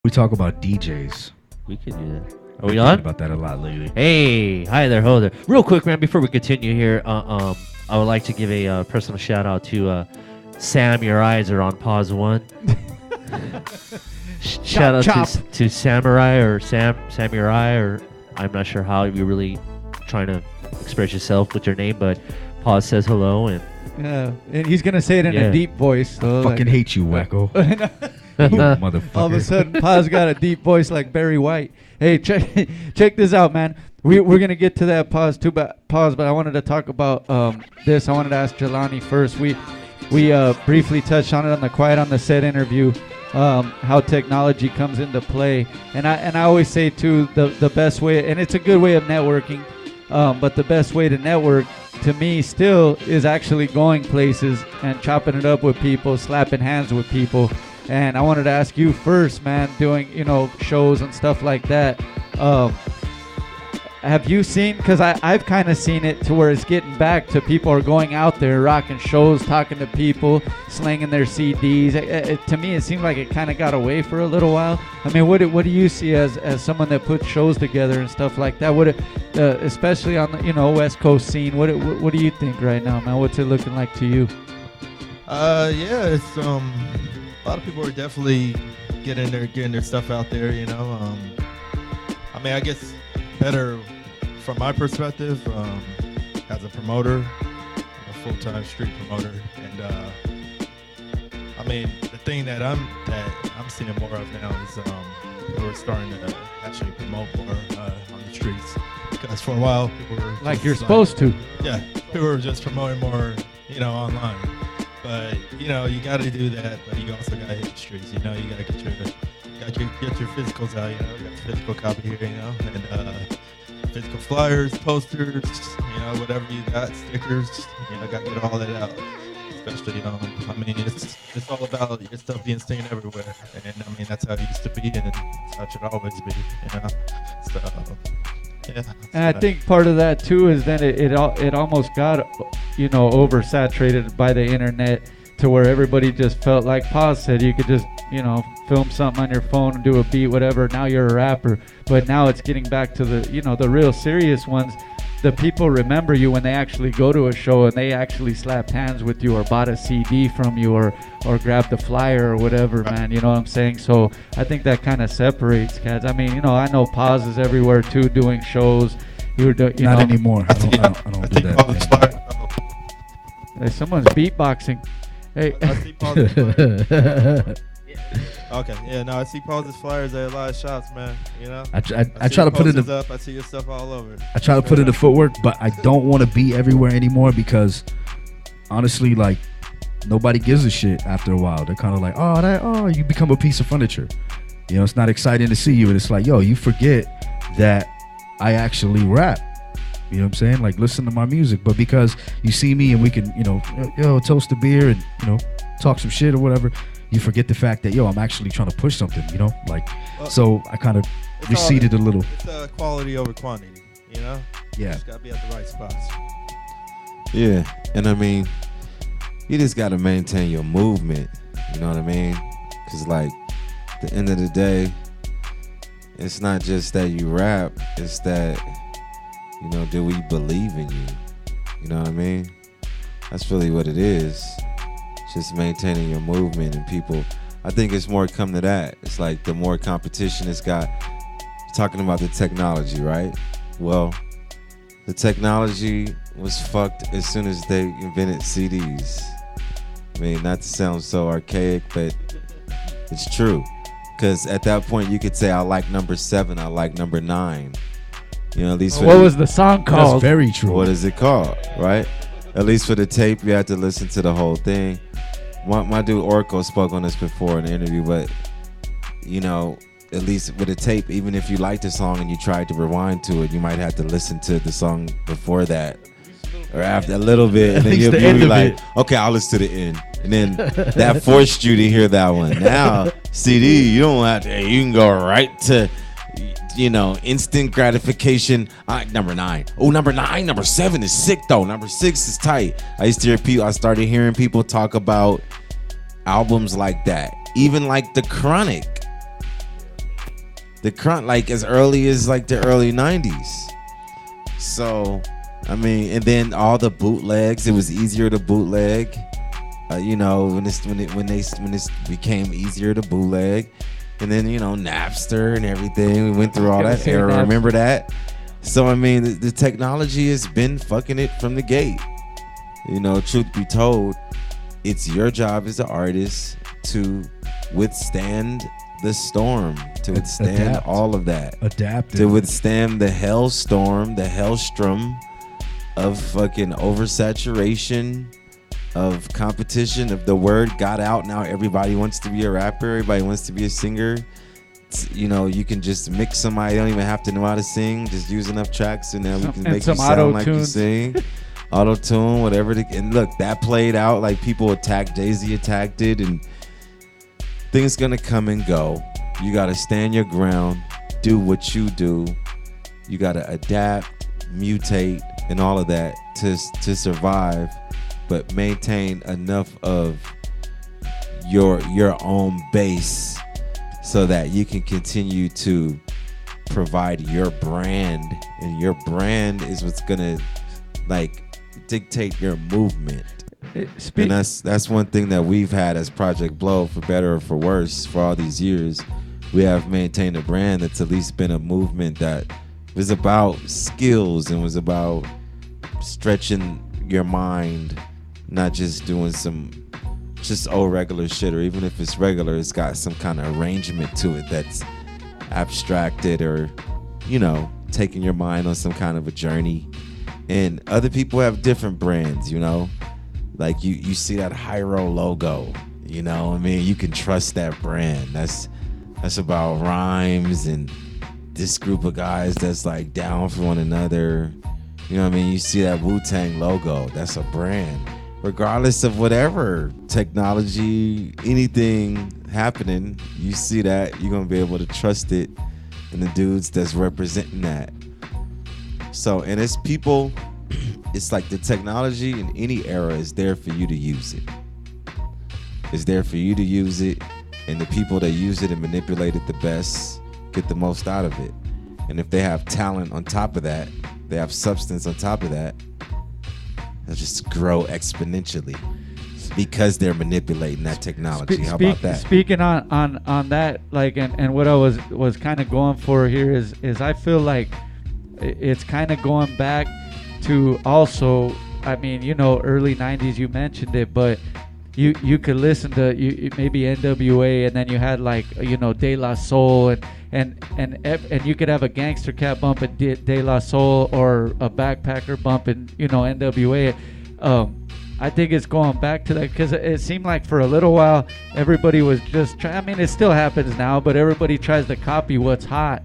We talk about DJs. We could do that. Are I've we been on? thinking about that a lot lately. Hey, hi there, ho there. Real quick, man, before we continue here, I would like to give a personal shout out to Sam. Your eyes are on pause one. Shout out to Samurai or Samurai, or I'm not sure how you're really trying to express yourself with your name, but Pawz says hello and. Yeah, and he's gonna say it in a deep voice. So I fucking hate you, Wackoe. You motherfucker. All of a sudden, Pawz got a deep voice like Barry White. Hey, check this out, man. We're gonna get to that Pawz too, but I wanted to talk about this. I wanted to ask Jelani first. We briefly touched on it on the Quiet on the Set interview, how technology comes into play, and I always say too, the best way, and it's a good way of networking, but the best way to network to me still is actually going places and chopping it up with people, slapping hands with people. And I wanted to ask you first, man, doing, shows and stuff like that. Have you seen, because I've kind of seen it to where it's getting back to people are going out there, rocking shows, talking to people, slinging their CDs. To me, it seemed like it kind of got away for a little while. I mean, what do you see as someone that puts shows together and stuff like that? Especially on the West Coast scene, what do you think right now, man? What's it looking like to you? Yeah, it's a lot of people are definitely getting their stuff out there. I mean, I guess better from my perspective as a promoter, a full-time street promoter, and I mean, the thing that I'm seeing more of now is we're starting to actually promote more on the streets, because for a while people were like you're supposed to. Yeah, people were just promoting more, online. But you got to do that, but you also got to hit the streets. You got to get your physicals out. You got the physical copy here, and physical flyers, posters, whatever you got, stickers. Got to get all that out. Especially, I mean, it's all about your stuff being seen everywhere, and I mean that's how it used to be, and that's how it should always be. So. Yeah, and I think part of that too is then it almost got oversaturated by the internet to where everybody just felt like Pawz said you could just film something on your phone and do a beat, whatever. Now you're a rapper, but now it's getting back to the real serious ones. The people remember you when they actually go to a show and they actually slapped hands with you or bought a CD from you or grabbed the flyer or whatever, man. You know what I'm saying? So I think that kind of separates cats. I mean, I know Pawz is everywhere too, doing shows. Not anymore. I don't do that. Hey, someone's beatboxing. Hey. I see Pawz. Okay, yeah, no, I see Pawz's flyers at a lot of shops, man. I try to put it up. I see your stuff all over. I try to put in the footwork, but I don't want to be everywhere anymore because honestly, like, nobody gives a shit after a while. They're kind of like, you become a piece of furniture. It's not exciting to see you, and it's like, you forget that I actually rap. You know what I'm saying? Like, listen to my music, but because you see me and we can, toast a beer and talk some shit or whatever. You forget the fact that, I'm actually trying to push something, so I kind of receded a little. It's quality over quantity, Yeah. You just got to be at the right spots. Yeah, and I mean, you just got to maintain your movement, you know what I mean? Because, like, at the end of the day, it's not just that you rap, it's that, do we believe in you? You know what I mean? That's really what it is. Just maintaining your movement, and people, I think it's more come to that. It's like the more competition it's got. You're talking about the technology, right? Well, the technology was fucked as soon as they invented CDs. I mean, not to sound so archaic, but it's true. Because at that point, you could say, I like number 7, I like number 9. At least what was the song called? That's very true. What is it called, right? At least for the tape, you had to listen to the whole thing. My dude Oracle spoke on this before in the interview, but at least with a tape, even if you liked the song and you tried to rewind to it, you might have to listen to the song before that or after a little bit, and then you'll be like, okay, I'll listen to the end, and then that forced you to hear that one. Now CD, you don't have to. You can go right to. Instant gratification. Number 9. Oh, number 9. Number 7 is sick though. Number 6 is tight. I started hearing people talk about albums like that. Even like The Chronic. the crunch, like as early as like the early 90s. So, I mean, and then all the bootlegs, it was easier to bootleg. You know, when this became easier to bootleg, and then Napster and everything. We went through all that era. Remember that? So I mean, the technology has been fucking it from the gate. Truth be told, it's your job as an artist to withstand the storm, to withstand all of that, to withstand the hellstorm, the hellstrom of fucking oversaturation, of competition, of the word got out. Now everybody wants to be a rapper, everybody wants to be a singer. You can just mix somebody, you don't even have to know how to sing, just use enough tracks and then we can make you sound like you sing. Auto-tune, whatever. And look, that played out, like people attacked, Jay-Z attacked it, and things gonna come and go. You gotta stand your ground, do what you do. You gotta adapt, mutate, and all of that to survive, but maintain enough of your own base so that you can continue to provide your brand, and your brand is what's gonna dictate your movement. And that's one thing that we've had as Project Blow, for better or for worse, for all these years. We have maintained a brand that's at least been a movement that was about skills and was about stretching your mind, not just doing some just regular shit, or even if it's regular, it's got some kind of arrangement to it that's abstracted, or taking your mind on some kind of a journey. And other people have different brands, like you see that Hyro logo, I mean, you can trust that brand. That's about rhymes and this group of guys that's like down for one another. You know what I mean? You see that Wu-Tang logo, that's a brand. Regardless of whatever technology, anything happening, you see that, you're gonna be able to trust it and the dudes that's representing that. So, and it's people, it's like the technology in any era is there for you to use it. It's there for you to use it, and the people that use it and manipulate it the best get the most out of it. And if they have talent on top of that, they have substance on top of that, they'll just grow exponentially because they're manipulating that technology. How about that? Speaking on that, like, and what I was kind of going for here is I feel like it's kind of going back to also, I mean, early 90s, you mentioned it, but you could listen to maybe NWA, and then you had like De La Soul, and you could have a Gangster Cat bump at De La Soul, or a Backpacker bump in NWA. I think it's going back to that, because it seemed like for a little while everybody was just trying. I mean, it still happens now, but everybody tries to copy what's hot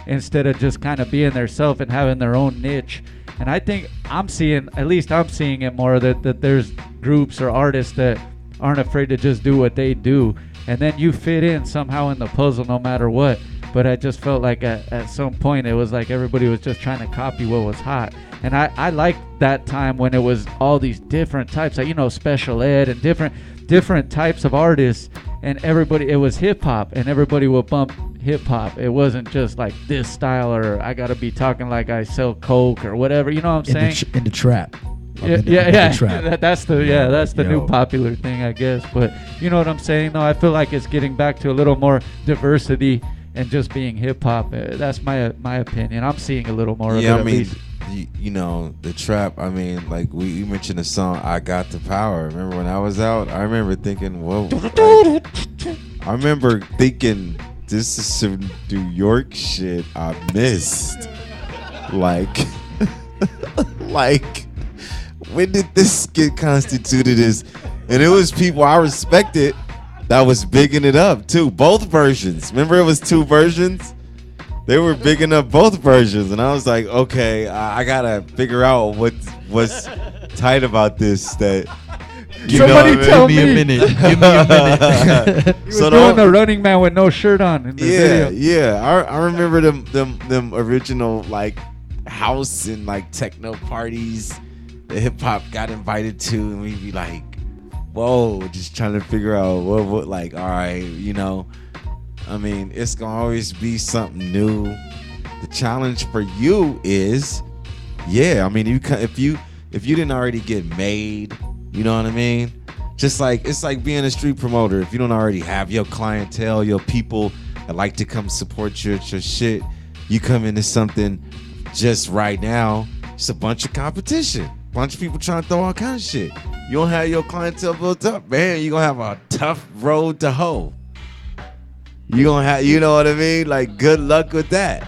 instead of just kind of being their self and having their own niche. And I think I'm seeing it more that there's groups or artists that aren't afraid to just do what they do, and then you fit in somehow in the puzzle no matter what. But I just felt like at some point it was like everybody was just trying to copy what was hot. And I liked that time when it was all these different types, like Special Ed and different types of artists, and it was hip hop, and everybody would bump hip hop. It wasn't just like this style, or I gotta be talking like I sell coke or whatever. You know what I'm saying? In the trap. Yeah. That's the new popular thing, I guess. But you know what I'm saying? though? I feel like it's getting back to a little more diversity and just being hip hop. That's my opinion. I'm seeing a little more of it. Yeah, I mean, the trap. I mean, like you mentioned the song "I Got the Power." Remember when I was out? I remember thinking, whoa. I remember thinking, this is some New York shit I missed. Like, when did this get constituted as? And it was people I respected that was bigging it up too. Both versions. Remember, it was two versions. They were bigging up both versions, and I was like, okay, I gotta figure out what's tight about this. That somebody tell me. Give me a minute. He was doing the Running Man with no shirt on in the video. Yeah. I remember them original like house and like techno parties that hip hop got invited to, and we'd be like, whoa, just trying to figure out what like, all right, I mean, it's gonna always be something new. The challenge for you is, yeah, I mean, if you didn't already get made, you know what I mean? Just like it's like being a street promoter. If you don't already have your clientele, your people that like to come support your shit, you come into something just right now. It's a bunch of competition, bunch of people trying to throw all kind of shit. You don't have your clientele built up, man. You're gonna have a tough road to hoe. You gonna have, you know what I mean? Like, good luck with that.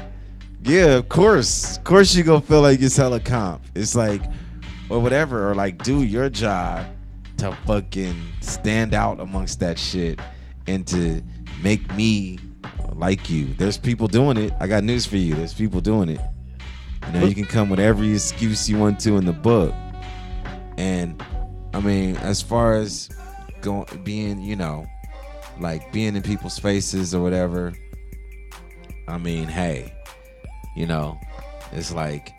Yeah, of course you gonna feel like it's hella comp. It's like, or whatever, or like do your job to fucking stand out amongst that shit and to make me like you. There's people doing it. I got news for you. There's people doing it. You know, you can come with every excuse you want to in the book. And I mean, as far as being, you know, like being in people's faces or whatever, I mean, hey, you know, it's like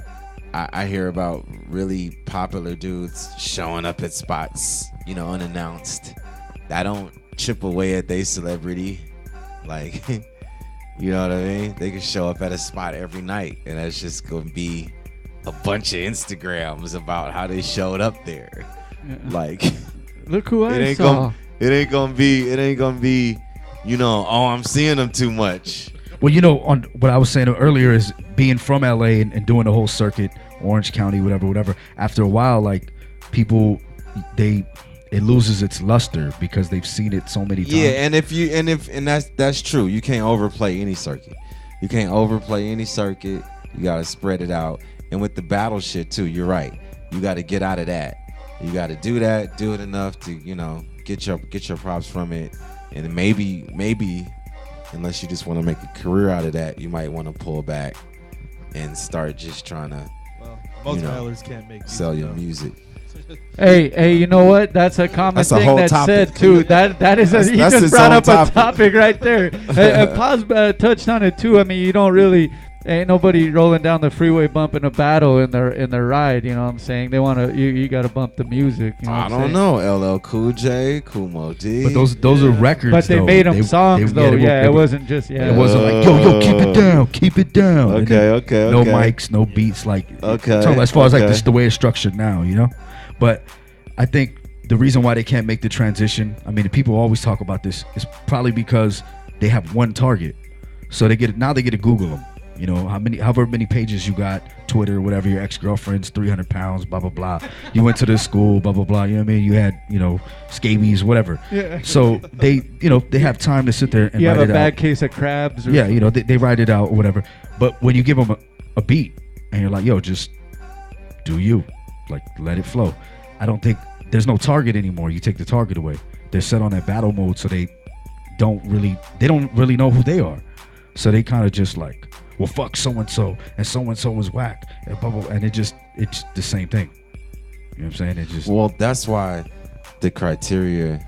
I hear about really popular dudes showing up at spots, you know, unannounced. I don't chip away at their celebrity. Like, you know what I mean? They can show up at a spot every night, and that's just gonna be a bunch of Instagrams about how they showed up there. Yeah. Like, look who I saw. It ain't gonna be, you know, oh, I'm seeing them too much. Well, you know, on what I was saying earlier is being from LA and doing the whole circuit, Orange County, whatever. After a while, like, people, it loses its luster because they've seen it so many times. Yeah, and that's true. You can't overplay any circuit. You gotta spread it out. And with the battle shit too, you're right. You gotta get out of that. You gotta do that, do it enough to, you know, get your props from it. And maybe, unless you just want to make a career out of that, you might want to pull back and start just trying to, most battles can't make sell your music. Hey, you know what? That's a common thing that's said too. That is he just brought up a topic right there. Pawz touched on it too. I mean, you don't really ain't nobody rolling down the freeway bumping a battle in their ride. You know what I'm saying? They want to you got to bump the music. You know I don't know. LL Cool J, Kool Moe D. But those are records. But they made them songs though. It wasn't just It wasn't like yo keep it down. Okay. No mics, no beats. Like okay. So as far as like this, the way it's structured now, you know. But I think the reason why they can't make the transition, I mean, people always talk about this, is probably because they have one target. So they get to Google them. You know, however many pages you got, Twitter, whatever, your ex-girlfriend's 300 pounds, blah, blah, blah. You went to this school, blah, blah, blah. You know what I mean? You had, you know, scabies, whatever. Yeah. So they, you know, they have time to sit there and write it out. You have a bad case of crabs. Or yeah, you know, they write it out or whatever. But when you give them a beat and you're like, yo, just do you. Like, let it flow. I don't think there's no target anymore. You take the target away. They're set on that battle mode, so they don't really know who they are. So they kind of just like, well, fuck so and so was whack, and blah, blah, and it's the same thing. You know what I'm saying? Well, that's why the criteria.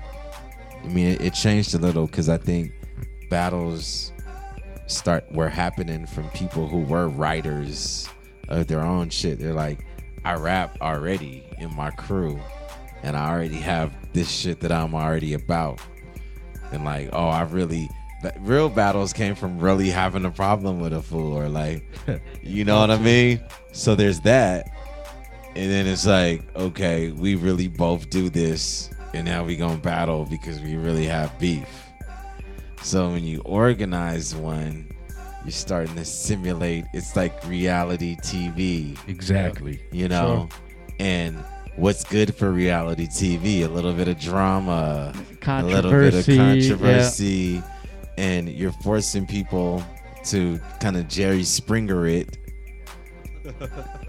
I mean, it changed a little because I think battles were happening from people who were writers of their own shit. They're like, I rap already in my crew, and I already have this shit that I'm already about. And like, real battles came from really having a problem with a fool, or like, you know what I mean? So there's that. And then it's like, okay, we really both do this, and now we gonna battle because we really have beef. So when you organize one, you're starting to simulate, it's like reality TV. Exactly. You know? Sure. And what's good for reality TV? A little bit of drama, a little bit of controversy, and you're forcing people to kind of Jerry Springer it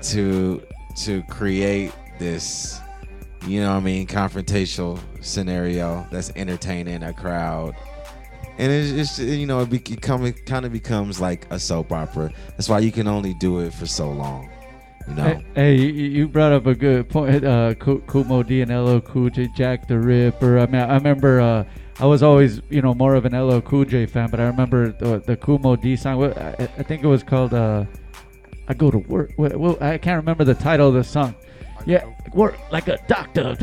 to create this, you know what I mean, confrontational scenario that's entertaining a crowd. And it's you know, it kind of becomes like a soap opera. That's why you can only do it for so long, you know. Hey, you brought up a good point. Kool Moe D and LL Cool J, Jack the Ripper. I mean, I remember I was always, you know, more of an LL Cool J fan, but I remember the Kool Moe D song. I think it was called "I Go to Work." Well, I can't remember the title of the song. Yeah, work like a doctor.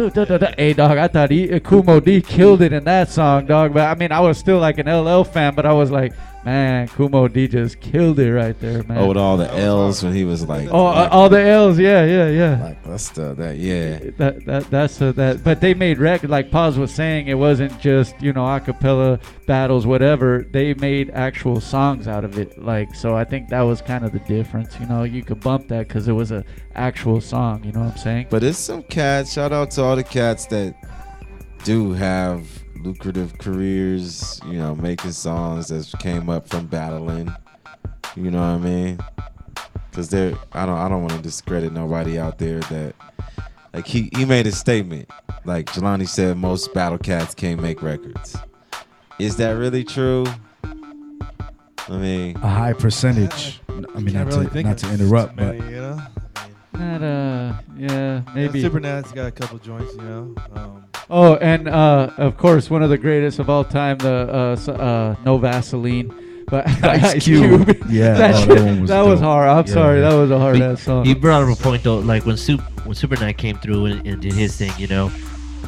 Hey, dog, I thought Kumo D killed it in that song, dog. But I mean, I was still like an LL fan, but I was like, man, Kumo D just killed it right there, man. Oh, with all the L's when he was like, all the L's, yeah. like what's that? Yeah. That. But they made record, like Pawz was saying, it wasn't just acapella battles, whatever. They made actual songs out of it, like, so I think that was kind of the difference. You could bump that because it was a actual song. You know what I'm saying? But it's some cats. Shout out to all the cats that do have lucrative careers, making songs that came up from battling. You know what I mean? Because I don't want to discredit nobody out there that, like, he made a statement. Like Jelani said, most battle cats can't make records. Is that really true? I mean, A high percentage. I mean, not to interrupt, but yeah, maybe. Supernat's got a couple joints, Oh, and of course, one of the greatest of all time, the No Vaseline. But Ice Cube. Yeah, that was hard. I'm sorry, that was a hard ass song. He brought up a point though, like when Supernight came through and did his thing,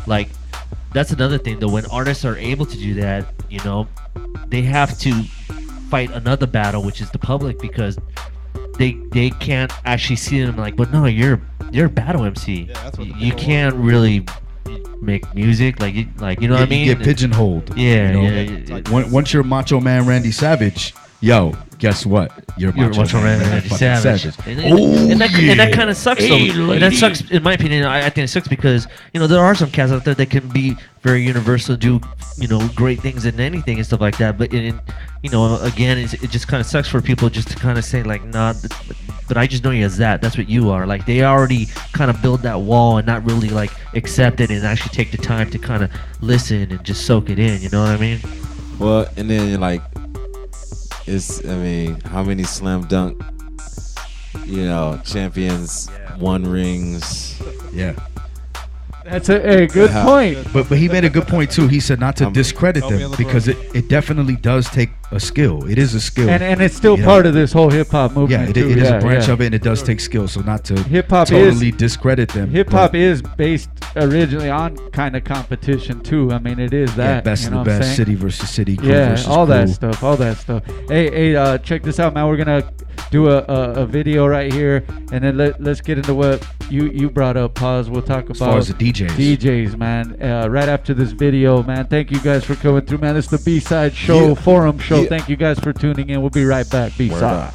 like that's another thing though. When artists are able to do that, they have to fight another battle, which is the public, because they can't actually see them like, but no, you're a battle MC. Yeah, that's what you can't really make music like you know what I mean? You get pigeonholed. Yeah. Once you're Macho Man Randy Savage, yo, guess what? You're Macho Man Randy Savage. And that kind of sucks though. And that sucks in my opinion. I think it sucks because there are some cats out there that can be very universal, do great things in anything and stuff like that. But again, it just kind of sucks for people just to kind of say like, nah, but I just know you as that. That's what you are. Like they already kind of build that wall and not really like accept it and actually take the time to kind of listen and just soak it in. You know what I mean? Well, and then like, how many slam dunk, champions won rings? Yeah. That's a good point. But he made a good point too. He said not to discredit them because it definitely does take a skill. It is a skill, and it's still part of this whole hip hop movement. Yeah, it is a branch of it, and it does take skill. So not to hip-hop totally discredit them. Hip hop is based originally on kind of competition too. I mean, it is that best of the best, city versus city, crew versus all crew. that stuff. Hey, check this out, man. We're gonna do a video right here, and then let's get into what you brought up. Pawz. We'll talk about as far as the DJs, man. Right after this video, man. Thank you guys for coming through, man. This is the B-Side Show Forum Show. Thank you guys for tuning in. We'll be right back. B-Side.